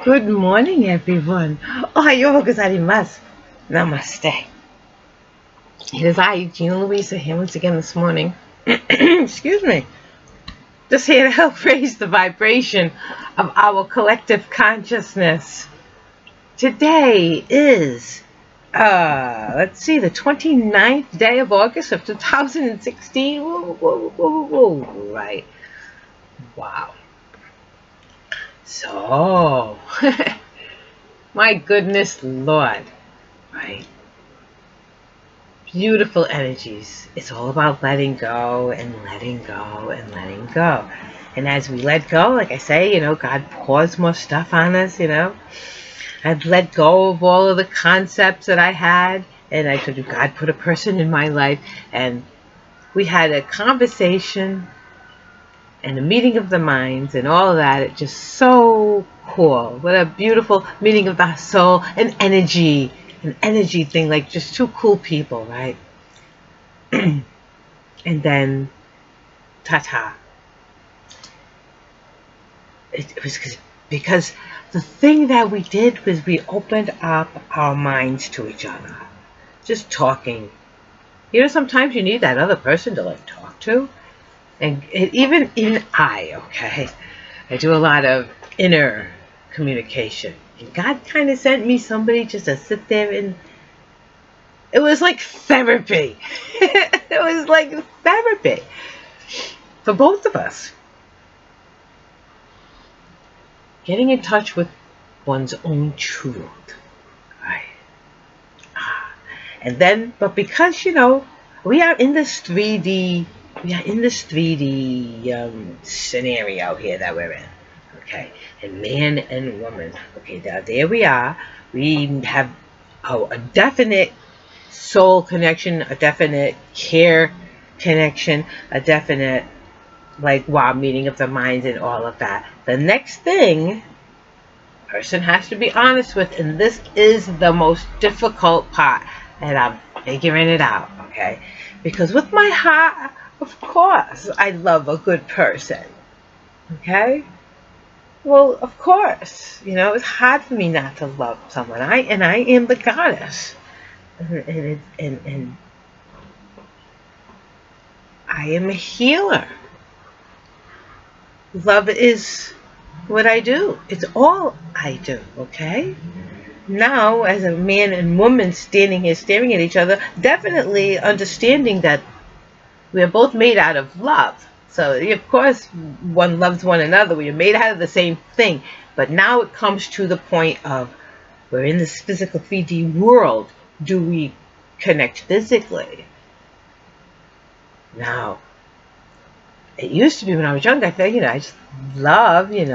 Good morning, everyone. Ohayo gozaimasu. Namaste. It is I, Gina Louisa, here once again this morning. Excuse me. Just here to help raise the vibration of our collective consciousness. Today is, let's see, the 29th day of August of 2016. Whoa. Right. Wow. So, my goodness Lord, right? Beautiful energies. It's all about letting go and letting go and letting go. And as we let go, like I say, God pours more stuff on us, I've let go of all of the concepts that I had. And I told you, God put a person in my life. And we had a conversation and a meeting of the minds and all of that. It's just so cool. What a beautiful meeting of the soul and energy. An energy thing, like just two cool people, right? And then, ta-ta. It was because the thing that we did was we opened up our minds to each other. Just talking. Sometimes you need that other person to like talk to. And even I do a lot of inner communication. And God kind of sent me somebody just to sit there and it was like therapy. It was like therapy for both of us. Getting in touch with one's own truth. Right. And then, but because, we are in this 3D scenario here that we're in. Okay, and man and woman. Okay, now there we are. We have a definite soul connection, a definite care connection, a definite meeting of the minds and all of that. The next thing person has to be honest with, and this is the most difficult part, and I'm figuring it out, okay? Because with my heart, of course, I love a good person, okay? Well, of course, it's hard for me not to love someone. I am the goddess, and I am a healer. Love is what I do. It's all I do. Okay. Now, as a man and woman standing here staring at each other, definitely understanding that we are both made out of love. So, of course, one loves one another. We are made out of the same thing. But now it comes to the point of we're in this physical 3D world. Do we connect physically? Now, it used to be when I was young, I felt, I just love, and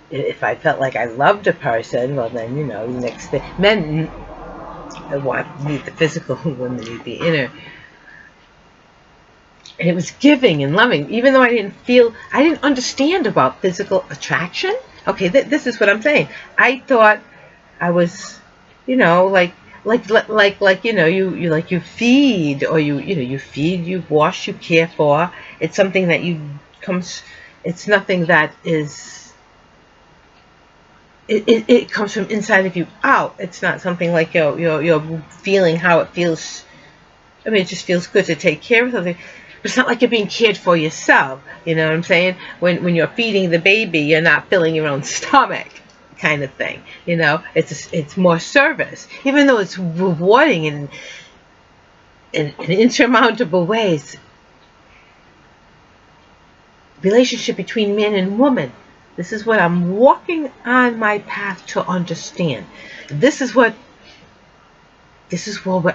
if I felt like I loved a person, well, then, the next thing, men need the physical, women need the inner. And it was giving and loving, even though I didn't understand about physical attraction. Okay, this is what I'm saying. I thought I was, you feed, or you feed, you wash, you care for. It's something that it's nothing that is, it comes from inside of you out. It's not something like you're feeling how it feels. I mean, it just feels good to take care of something. But it's not like you're being cared for yourself. You know what I'm saying? When you're feeding the baby, you're not filling your own stomach, kind of thing. It's more service, even though it's rewarding in insurmountable ways. Relationship between man and woman. This is what I'm walking on my path to understand. This is what we're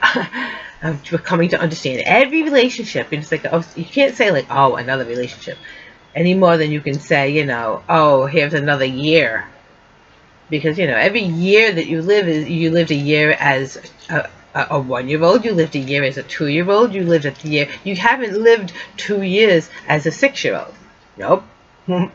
coming to understand. Every relationship, it's like, you can't say like, oh, another relationship, any more than you can say, oh, here's another year. Because, every year that you live, you lived a year as a 1-year-old, you lived a year as a 2-year-old, you lived a year, you haven't lived 2 years as a 6-year-old. Nope. You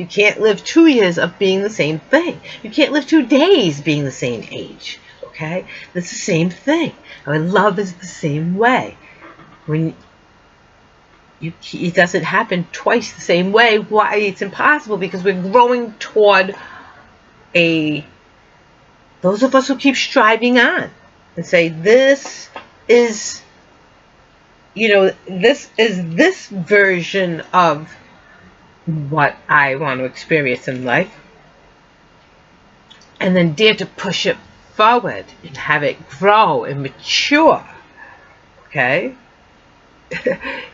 can't live 2 years of being the same thing. You can't live 2 days being the same age. Okay? It's the same thing. Love is the same way. When it doesn't happen twice the same way. Why? It's impossible, because we're growing toward those of us who keep striving on and say, this is, this is this version of what I want to experience in life, and then dare to push it forward and have it grow and mature. Okay?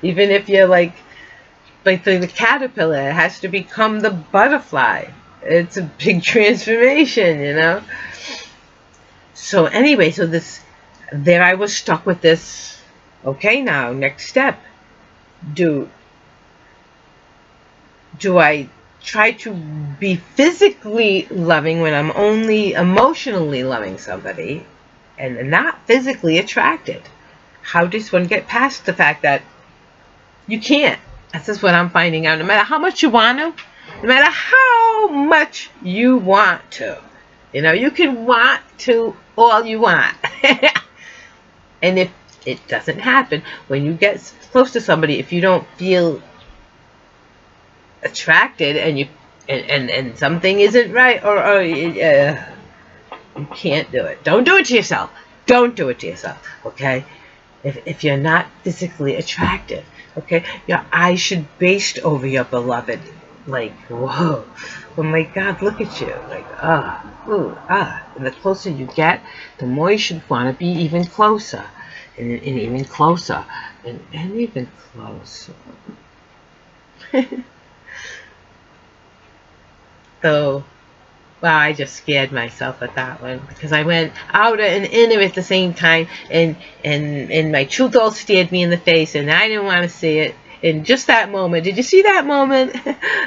Even if you're like the caterpillar, it has to become the butterfly. It's a big transformation, So anyway, there I was stuck with this. Okay, now, next step. Do I try to be physically loving when I'm only emotionally loving somebody and not physically attracted? How does one get past the fact that you can't? That's just what I'm finding out. No matter how much you want to, no matter how much you want to, you can want to all you want. And if it doesn't happen, when you get close to somebody, if you don't feel attracted and something isn't right, or you can't do it. Don't do it to yourself. Don't do it to yourself. Okay? If you're not physically attracted, okay, your eyes should baste over your beloved. Like, whoa, oh my God, look at you. Like, And the closer you get, the more you should want to be even closer, and even closer, and even closer. So, wow, I just scared myself at that one, because I went out and inner at the same time, and my truth all stared me in the face, and I didn't want to see it. In just that moment, did you see that moment?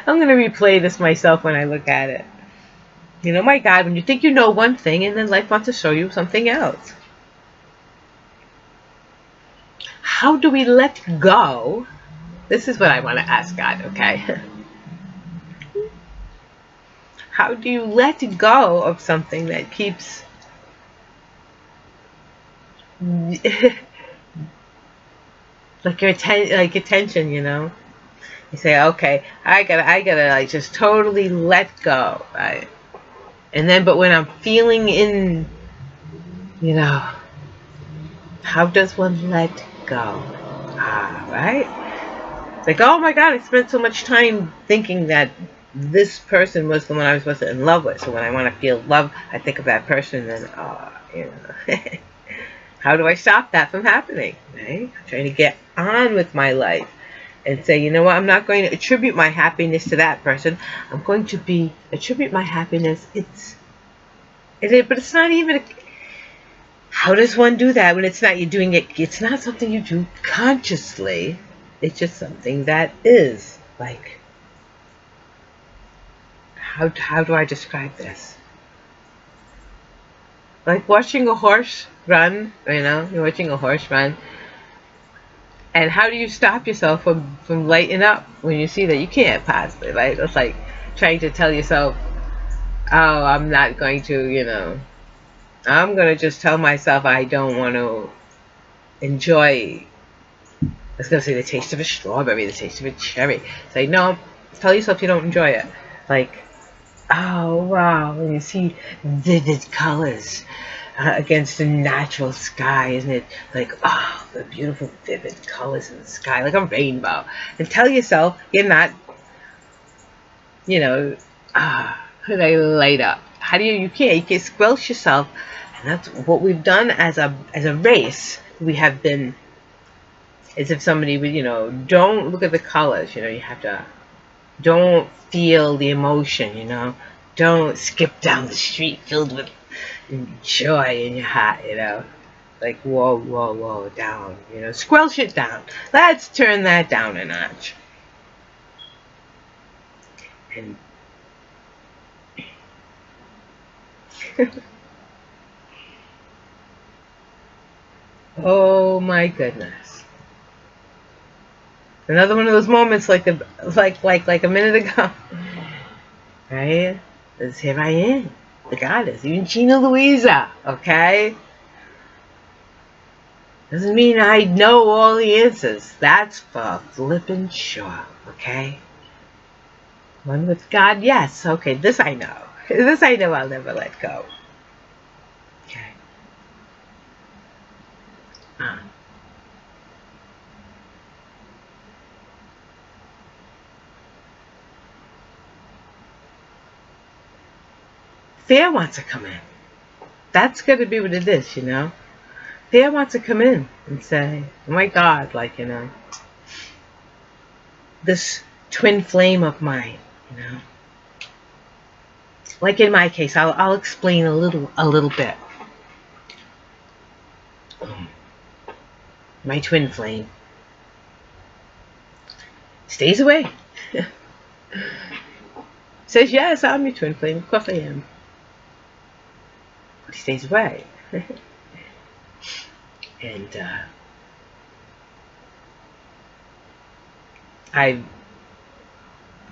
I'm going to replay this myself when I look at it. My God, when you think you know one thing, and then life wants to show you something else. How do we let go? This is what I want to ask God, okay? How do you let go of something that keeps like your attention, You say, okay, I gotta like just totally let go, right? And then, but when I'm feeling in, how does one let go? Right? It's like, oh my God, I spent so much time thinking that this person was the one I was supposed to be in love with. So when I want to feel love, I think of that person, and how do I stop that from happening? Right? I'm trying to get on with my life and say, you know what? I'm not going to attribute my happiness to that person. I'm going to attribute my happiness. But it's not even. How does one do that when it's not you doing it? It's not something you do consciously. It's just something that is like. How do I describe this? Like watching a horse run, you're watching a horse run. And how do you stop yourself from lighting up when you see that you can't possibly, right? It's like trying to tell yourself, oh, I'm not going to, I'm going to just tell myself I don't want to enjoy, I was going to say the taste of a strawberry, the taste of a cherry. It's like, no, tell yourself you don't enjoy it. Like, oh, wow, when you see vivid colors against the natural sky, isn't it? Like, oh, the beautiful vivid colors in the sky, like a rainbow. And tell yourself you're not, they light up. How do you can't squelch yourself. And that's what we've done as a race. We have been, as if somebody would, don't look at the colors, you have to, don't feel the emotion, don't skip down the street filled with joy in your heart, like, whoa, whoa, whoa, down, squelch it down. Let's turn that down a notch. And oh my goodness. Another one of those moments like a minute ago. Right? Because here I am. The goddess. Even Gina Louisa. Okay? Doesn't mean I know all the answers. That's for flippin' sure, okay? One with God, yes. Okay, this I know. This I know I'll never let go. Okay. Fear wants to come in. That's going to be what it is, you know? Fear wants to come in and say, oh my God, like, you know, this twin flame of mine, you know? Like in my case, I'll explain a little bit. My twin flame stays away. Says, yes, I'm your twin flame. Of course I am. But he stays away. And I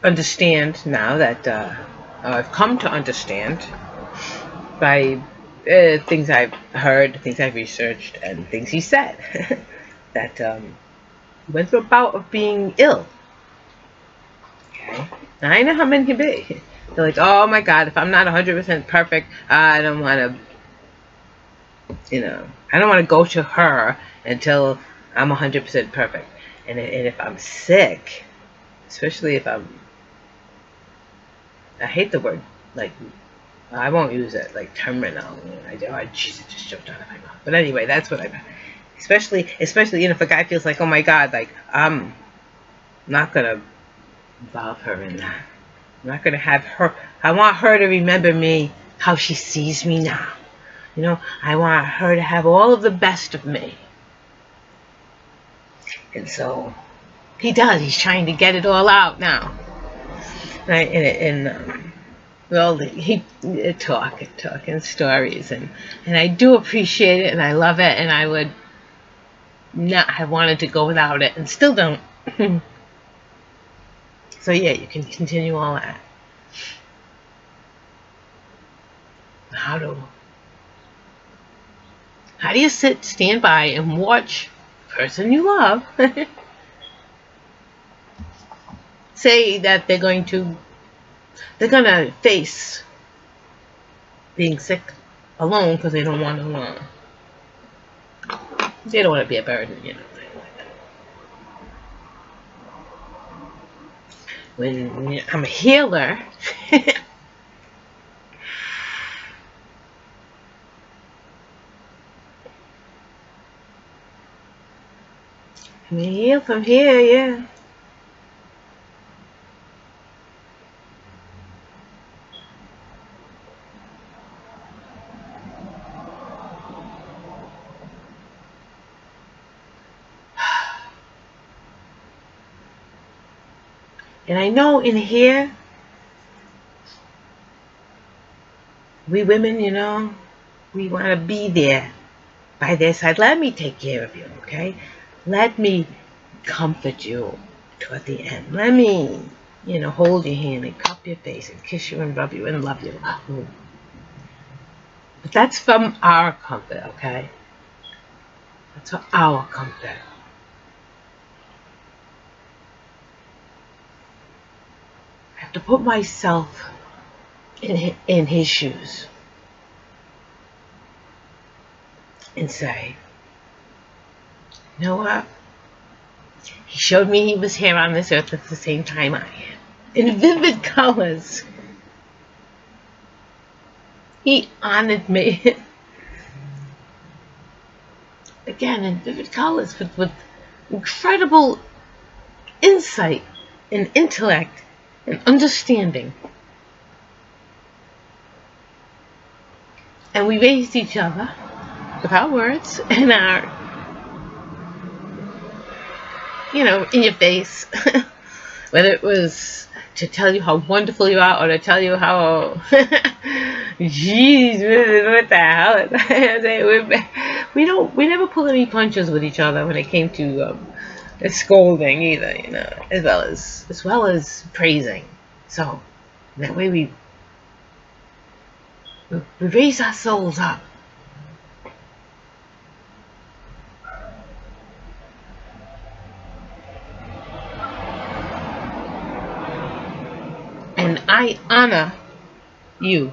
understand now that I've come to understand by things I've heard, things I've researched, and things he said, that he went through a bout of being ill. Okay? Now, I know how men can be. They're like, oh my God, if I'm not 100% perfect, I don't want to, you know, I don't want to go to her until I'm 100% perfect. And if I'm sick, especially if I hate the word, like, I won't use it, like terminal. Jesus, just jumped out of my mouth. But anyway, that's what I meant. Especially, you know, if a guy feels like, oh my God, like, I'm not going to involve her in that. I'm not going to have her. I want her to remember me how she sees me now. You know, I want her to have all of the best of me. And so he does. He's trying to get it all out now. And well, he talking stories, and I do appreciate it, and I love it, and I would not have wanted to go without it, and still don't. So yeah, you can continue all that. How do you stand by and watch the person you love say that they're gonna face being sick alone because they don't want to be a burden, you know. When I'm a healer, I mean, heal from here, yeah. And I know in here, we women, you know, we want to be there by their side. Let me take care of you, okay? Let me comfort you toward the end. Let me, you know, hold your hand and cup your face and kiss you and rub you and love you. But that's from our comfort, okay? That's for our comfort. I have to put myself in his shoes and say, you know what? He showed me he was here on this earth at the same time I am. In vivid colors. He honored me. Again, in vivid colors, with incredible insight and intellect and understanding. And we raised each other with our words and our, you know, in your face. Whether it was to tell you how wonderful you are or to tell you how, jeez, what the hell? We never pulled any punches with each other when it came to scolding either, you know, as well as praising. So that way we raise our souls up. And I honor you.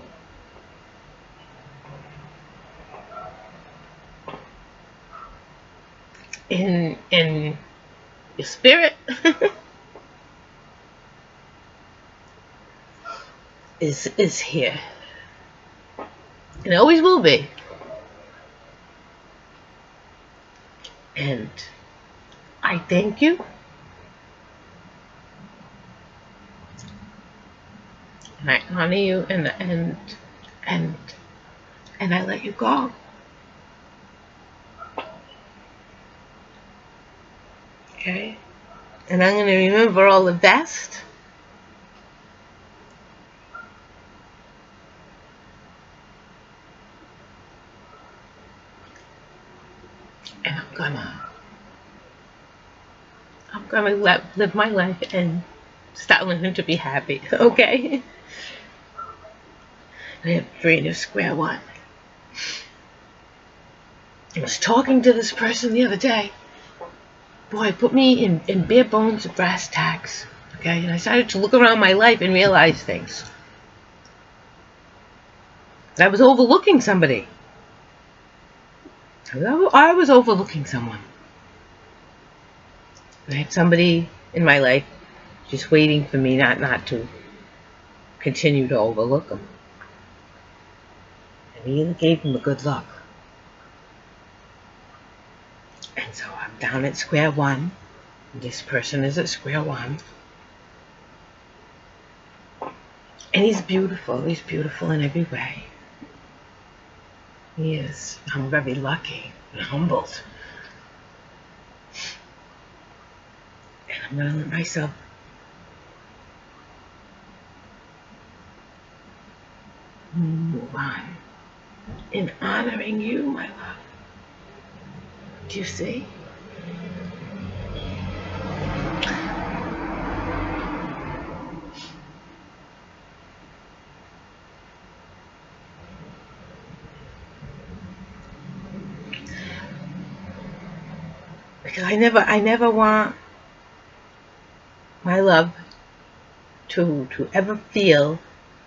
In your spirit is here. And it always will be. And I thank you. And I honor you, and I let you go. Okay? And I'm going to remember all the best. And I'm gonna live my life and start learning to be happy. Okay? I have brain of square one. I was talking to this person the other day. Boy, put me in bare bones of brass tacks. Okay? And I started to look around my life and realize things. I was overlooking somebody. I was overlooking someone. I had somebody in my life just waiting for me not to continue to overlook them. And he gave him a good look. And so I'm down at square one. This person is at square one. And he's beautiful. He's beautiful in every way. He is. I'm very lucky and humbled. And I'm going to let myself move on in honoring you, my love. Do you see? Because I never want my love to ever feel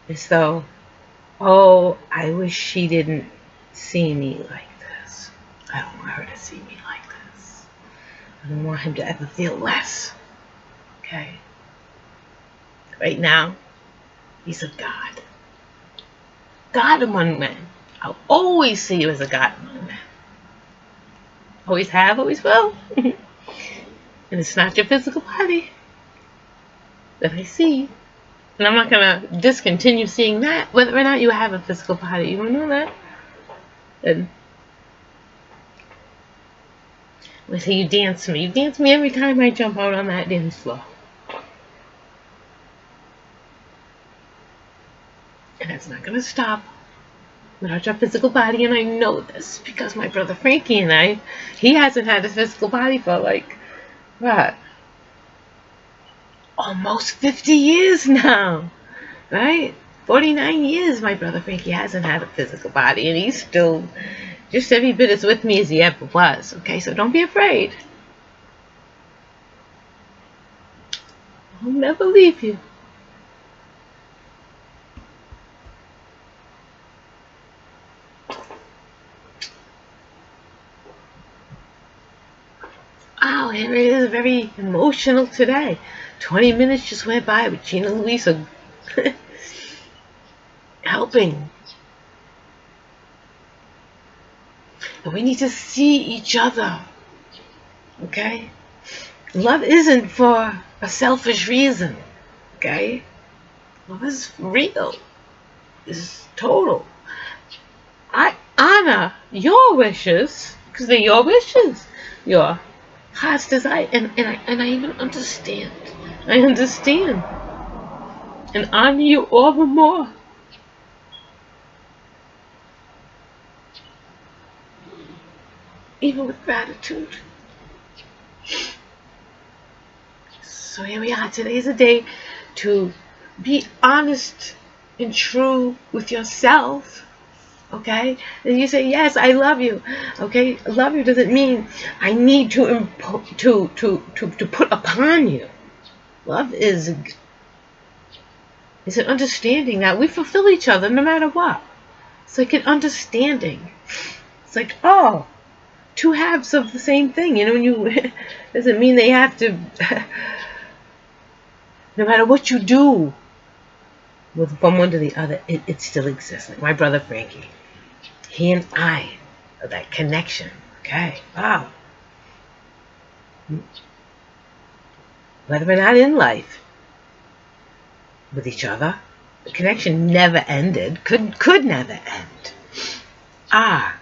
as though, oh, I wish she didn't see me like this. I don't want her to see me like this. I don't want him to ever feel less. Okay? Right now, he's a God. God among men. I'll always see you as a God among men. Always have, always will. And it's not your physical body that I see. And I'm not going to discontinue seeing that, whether or not you have a physical body. You don't know that. And let's say you dance me. You dance me every time I jump out on that dance floor. And that's not going to stop without your physical body. And I know this because my brother Frankie and he hasn't had a physical body for like, what? Almost 50 years now, right? 49 years my brother Frankie hasn't had a physical body, and he's still just every bit as with me as he ever was. Okay, so don't be afraid. I'll never leave you. Wow, and it is very emotional today. 20 minutes just went by with Gina Louisa helping. And we need to see each other. Okay? Love isn't for a selfish reason. Okay? Love is real. It's total. I honor your wishes because they're your wishes. Your heart's desire. And I even understand. I understand. And honor you all the more. Even with gratitude. So here we are. Today is a day to be honest and true with yourself. Okay? And you say, yes, I love you. Okay? Love you doesn't mean I need to put upon you. Love is It's an understanding that we fulfill each other no matter what. It's like an understanding. It's like, oh, two halves of the same thing. You know, you doesn't mean they have to. No matter what you do from one to the other, it still exists. Like my brother Frankie, he and I, that connection. Okay, wow. Whether we're not in life with each other, the connection never ended. Could never end. Ah.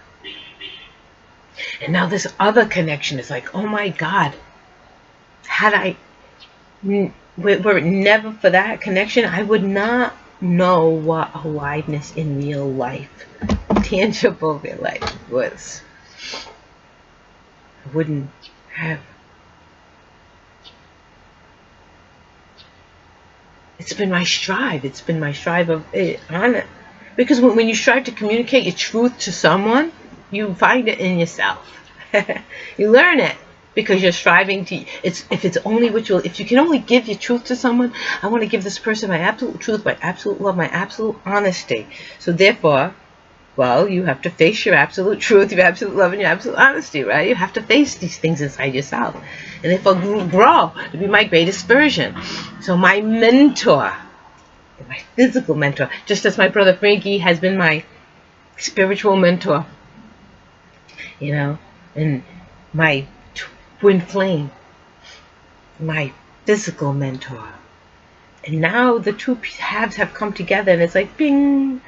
And now this other connection is like, oh my God. Had I, were it never for that connection, I would not know what aliveness in real life, tangible real life was. I wouldn't have. It's been my strive. It's been my strive of on it. Because when you strive to communicate your truth to someone, you find it in yourself. You learn it because you're striving to. If it's only ritual. If you can only give your truth to someone, I want to give this person my absolute truth, my absolute love, my absolute honesty. So therefore, well, you have to face your absolute truth, your absolute love, and your absolute honesty, right? You have to face these things inside yourself. And if I grow to be my greatest version. So my mentor, my physical mentor, just as my brother Frankie has been my spiritual mentor, you know, and my twin flame, my physical mentor. And now the two halves have come together, and it's like, bing.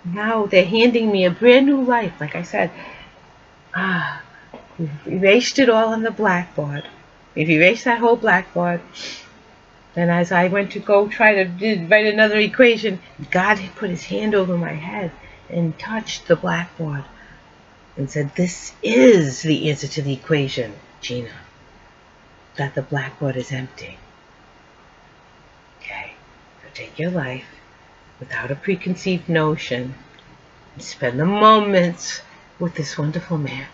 Now they're handing me a brand new life. Like I said, we've erased it all on the blackboard. We've erased that whole blackboard. Then as I went to go try to write another equation, God had put his hand over my head and touched the blackboard and said, this is the answer to the equation, Gina, that the blackboard is empty. Okay, so take your life without a preconceived notion, and spend the moments with this wonderful man.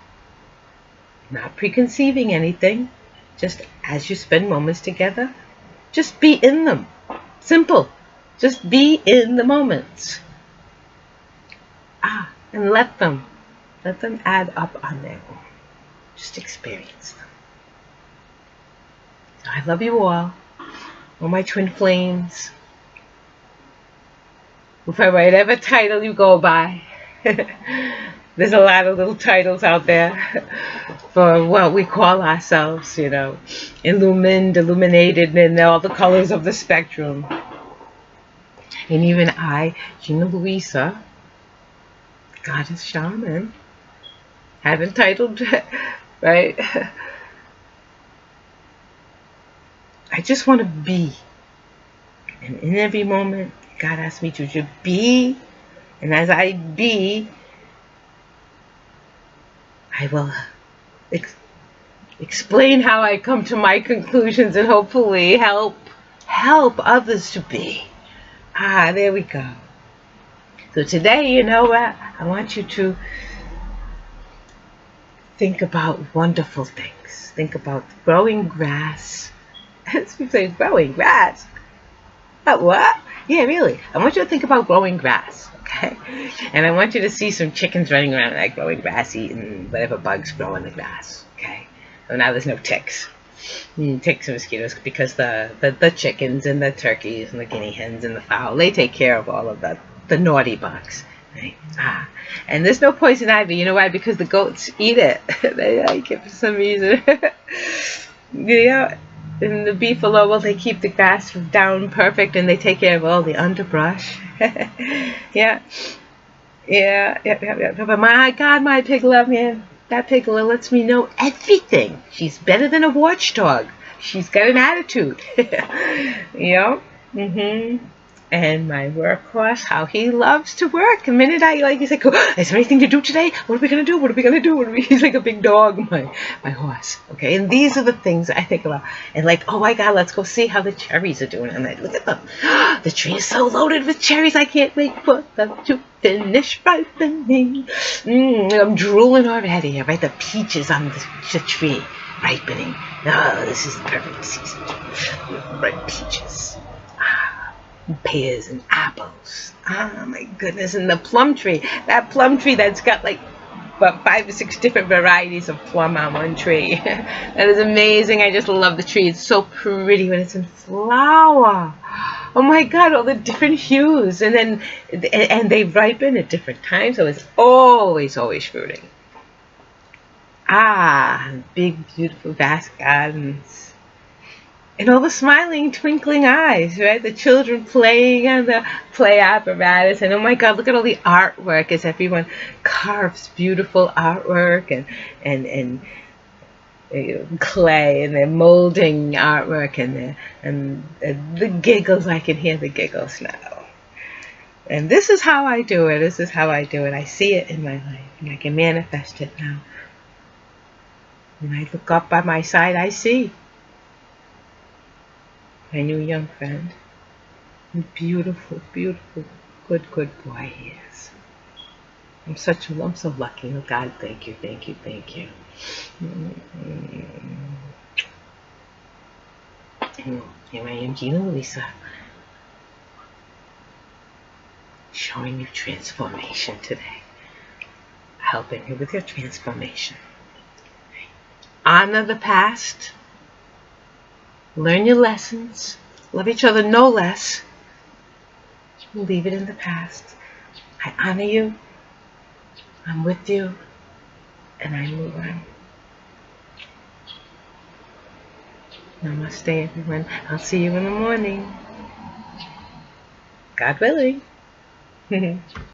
Not preconceiving anything, just as you spend moments together, just be in them. Simple. Just be in the moments. And let them add up on their own. Just experience them. So I love you all my twin flames. Whatever title you go by. There's a lot of little titles out there for what we call ourselves, you know, illumined, illuminated, and all the colors of the spectrum. And even I, Gina Louisa, Goddess Shaman, have entitled, right? I just want to be. And in every moment, God asked me to be, and as I be, I will explain how I come to my conclusions and hopefully help others to be. There we go. So today, you know what? I want you to think about wonderful things. Think about growing grass. People say growing grass. What? Yeah, really. I want you to think about growing grass, okay? And I want you to see some chickens running around that growing grass, eating whatever bugs grow in the grass, okay? So now there's no ticks. Ticks and mosquitoes, because the chickens and the turkeys and the guinea hens and the fowl, they take care of all of the naughty bugs, right? And there's no poison ivy. You know why? Because the goats eat it. They like it for some reason. Yeah. And the beefalo, well, they keep the grass down perfect, and they take care of all the underbrush. Yeah. But my God, my piglet, man, that piglet lets me know everything. She's better than a watchdog. She's got an attitude. You know? And my workhorse, how he loves to work. The minute he's like, oh, is there anything to do today? What are we going to do? What are we going to do? He's like a big dog, my horse. Okay, and these are the things I think about. And like, oh my God, let's go see how the cherries are doing. And I look at them. The tree is so loaded with cherries. I can't wait for them to finish ripening. I'm drooling already. Right, the peaches on the tree ripening. Oh, this is the perfect season. Ripe peaches. pears and apples. Oh my goodness. And the plum tree. That plum tree that's got like about 5 or 6 different varieties of plum on one tree. That is amazing. I just love the tree. It's so pretty when it's in flower. Oh my God, all the different hues. And they ripen at different times, so it's always fruiting. Ah, big, beautiful, vast gardens. And all the smiling, twinkling eyes, right? The children playing on the play apparatus. And oh my God, look at all the artwork as everyone carves beautiful artwork and clay, and they're molding artwork, and the giggles. I can hear the giggles now. And this is how I do it. This is how I do it. I see it in my life, and I can manifest it now. When I look up by my side, I see my new young friend. Beautiful, beautiful, good boy he is. I'm so lucky. Oh God, thank you. Here I am, Gina Louisa, showing you transformation today. Helping you with your transformation. Honor the past. Learn your lessons. Love each other no less. Leave it in the past. I honor you. I'm with you. And I move on. Namaste, everyone. I'll see you in the morning. God willing.